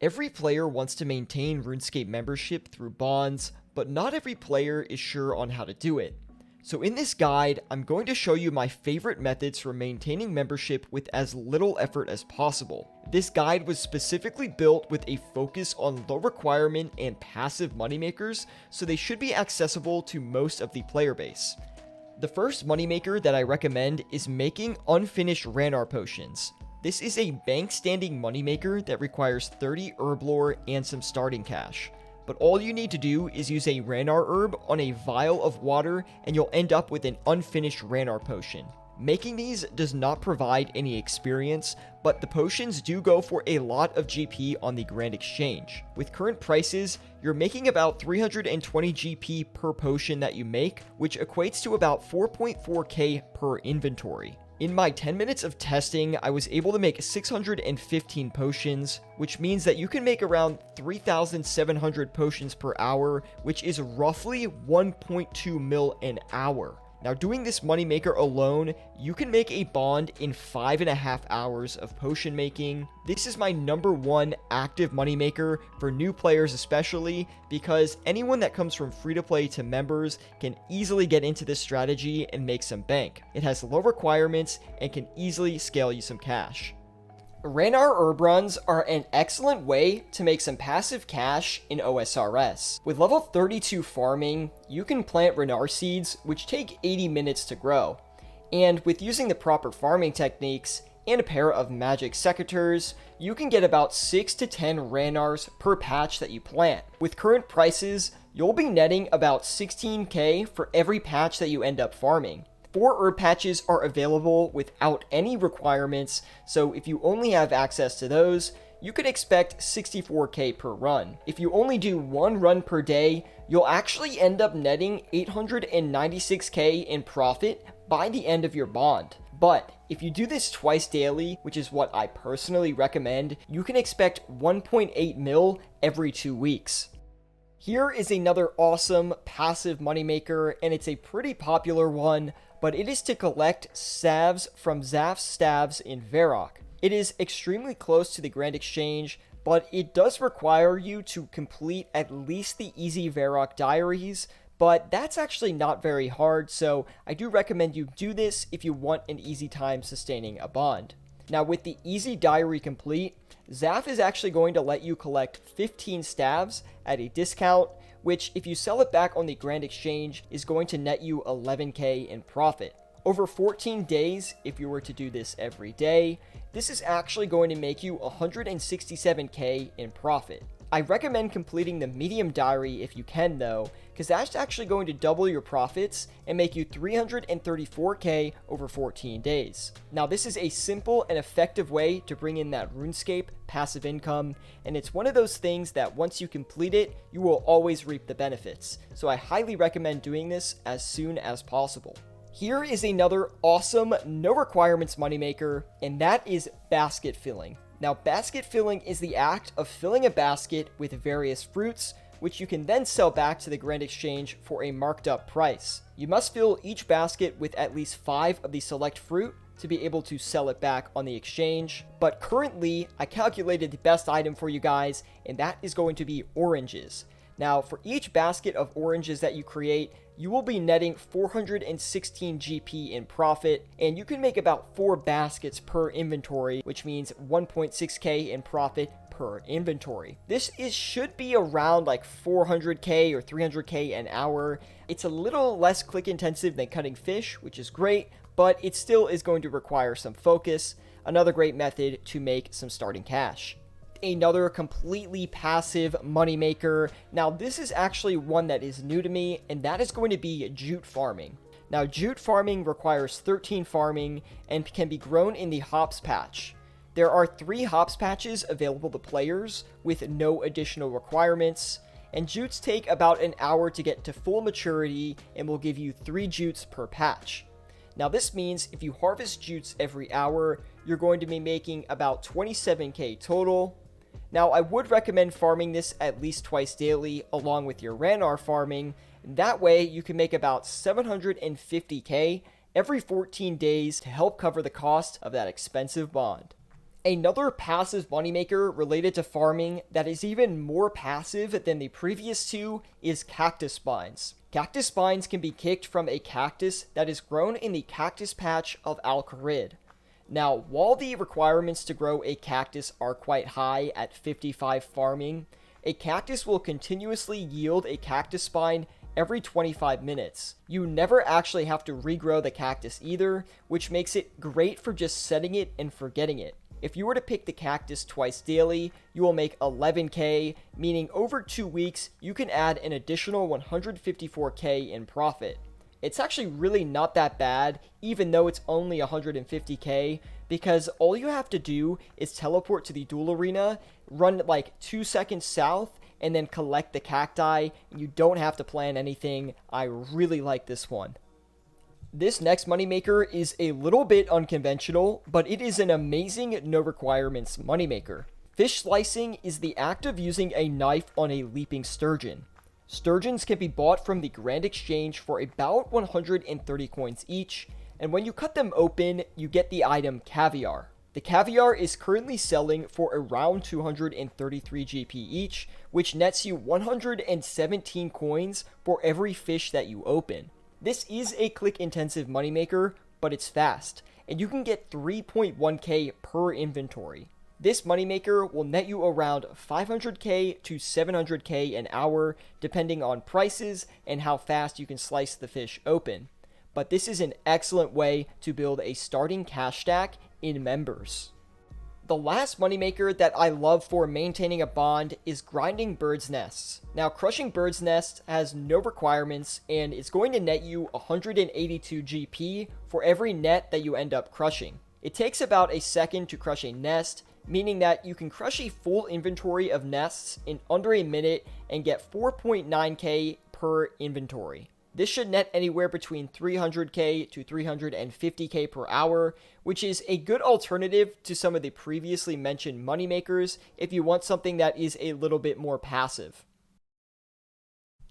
Every player wants to maintain RuneScape membership through bonds, but not every player is sure on how to do it. So in this guide, I'm going to show you my favorite methods for maintaining membership with as little effort as possible. This guide was specifically built with a focus on low requirement and passive moneymakers, so they should be accessible to most of the player base. The first moneymaker that I recommend is making unfinished Ranarr Potions. This is a bank standing moneymaker that requires 30 herb lore and some starting cash. But all you need to do is use a Ranarr herb on a vial of water and you'll end up with an unfinished Ranarr potion. Making these does not provide any experience, but the potions do go for a lot of GP on the Grand Exchange. With current prices, you're making about 320 GP per potion that you make, which equates to about 4.4k per inventory. In my 10 minutes of testing, I was able to make 615 potions, which means that you can make around 3,700 potions per hour, which is roughly 1.2 mil an hour. Now, doing this moneymaker alone, you can make a bond in 5.5 hours of potion making. This is my #1 active moneymaker for new players especially, because anyone that comes from free-to-play to members can easily get into this strategy and make some bank. It has low requirements and can easily scale you some cash. Ranarr herb runs are an excellent way to make some passive cash in OSRS. With level 32 farming, you can plant Ranarr seeds, which take 80 minutes to grow. And with using the proper farming techniques and a pair of magic secateurs, you can get about 6 to 10 Ranarrs per patch that you plant. With current prices, you'll be netting about 16k for every patch that you end up farming. 4 herb patches are available without any requirements, so if you only have access to those, you could expect 64k per run. If you only do 1 run per day, you'll actually end up netting 896k in profit by the end of your bond. But if you do this twice daily, which is what I personally recommend, you can expect 1.8 mil every 2 weeks. Here is another awesome passive moneymaker, and it's a pretty popular one, but it is to collect salves from Zaf's stabs in Varrock. It is extremely close to the Grand Exchange, but it does require you to complete at least the easy Varrock diaries, but that's actually not very hard, so I do recommend you do this if you want an easy time sustaining a bond. Now, with the easy diary complete, Zaf is actually going to let you collect 15 stabs at a discount, which if you sell it back on the Grand Exchange is going to net you 11k in profit. Over 14 days, if you were to do this every day, this is actually going to make you 167k in profit. I recommend completing the medium diary if you can though, because that's actually going to double your profits and make you 334k over 14 days. Now, this is a simple and effective way to bring in that RuneScape passive income, and it's one of those things that once you complete it, you will always reap the benefits. So I highly recommend doing this as soon as possible. Here is another awesome no requirements moneymaker, and that is basket filling. Now, basket filling is the act of filling a basket with various fruits, which you can then sell back to the Grand Exchange for a marked up price. You must fill each basket with at least 5 of the select fruit to be able to sell it back on the exchange. But currently, I calculated the best item for you guys, and that is going to be oranges. Now, for each basket of oranges that you create, you will be netting 416 GP in profit, and you can make about 4 baskets per inventory, which means 1.6k in profit per inventory. This should be around like 400k or 300k an hour. It's a little less click intensive than cutting fish, which is great, but it still is going to require some focus. Another great method to make some starting cash. Another completely passive moneymaker. Now, this is actually one that is new to me, and that is going to be Jute Farming. Now, Jute Farming requires 13 farming and can be grown in the hops patch. There are 3 hops patches available to players with no additional requirements, and jutes take about an hour to get to full maturity and will give you 3 jutes per patch. Now, this means if you harvest jutes every hour, you're going to be making about 27k total. Now, I would recommend farming this at least twice daily along with your Ranarr farming. That way, you can make about 750k every 14 days to help cover the cost of that expensive bond. Another passive moneymaker related to farming that is even more passive than the previous two is Cactus Spines. Cactus Spines can be kicked from a cactus that is grown in the cactus patch of Al-Kharid. Now, while the requirements to grow a cactus are quite high at 55 farming, a cactus will continuously yield a cactus spine every 25 minutes. You never actually have to regrow the cactus either, which makes it great for just setting it and forgetting it. If you were to pick the cactus twice daily, you will make 11k, meaning over 2 weeks, you can add an additional 154k in profit. It's actually really not that bad, even though it's only 150k, because all you have to do is teleport to the duel arena, run like 2 seconds south, and then collect the cacti, and you don't have to plan anything. I really like this one. This next moneymaker is a little bit unconventional, but it is an amazing no requirements moneymaker. Fish slicing is the act of using a knife on a leaping sturgeon. Sturgeons can be bought from the Grand Exchange for about 130 coins each, and when you cut them open, you get the item caviar. The caviar is currently selling for around 233 GP each, which nets you 117 coins for every fish that you open. This is a click-intensive moneymaker, but it's fast, and you can get 3.1k per inventory. This moneymaker will net you around 500k to 700k an hour, depending on prices and how fast you can slice the fish open. But this is an excellent way to build a starting cash stack in members. The last moneymaker that I love for maintaining a bond is grinding birds' nests. Now, crushing birds' nests has no requirements and it's going to net you 182 GP for every net that you end up crushing. It takes about a second to crush a nest, meaning that you can crush a full inventory of nests in under a minute and get 4.9k per inventory. This should net anywhere between 300k to 350k per hour, which is a good alternative to some of the previously mentioned moneymakers if you want something that is a little bit more passive.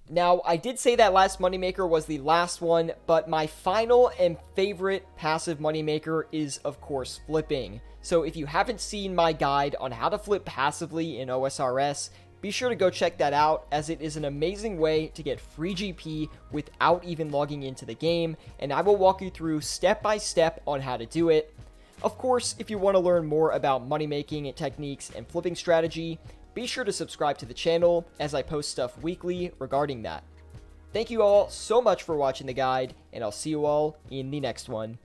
Now, I did say that last moneymaker was the last one, but my final and favorite passive moneymaker is, of course, flipping. So if you haven't seen my guide on how to flip passively in OSRS, be sure to go check that out, as it is an amazing way to get free GP without even logging into the game, and I will walk you through step by step on how to do it. Of course, if you want to learn more about money making techniques and flipping strategy, be sure to subscribe to the channel, as I post stuff weekly regarding that. Thank you all so much for watching the guide, and I'll see you all in the next one.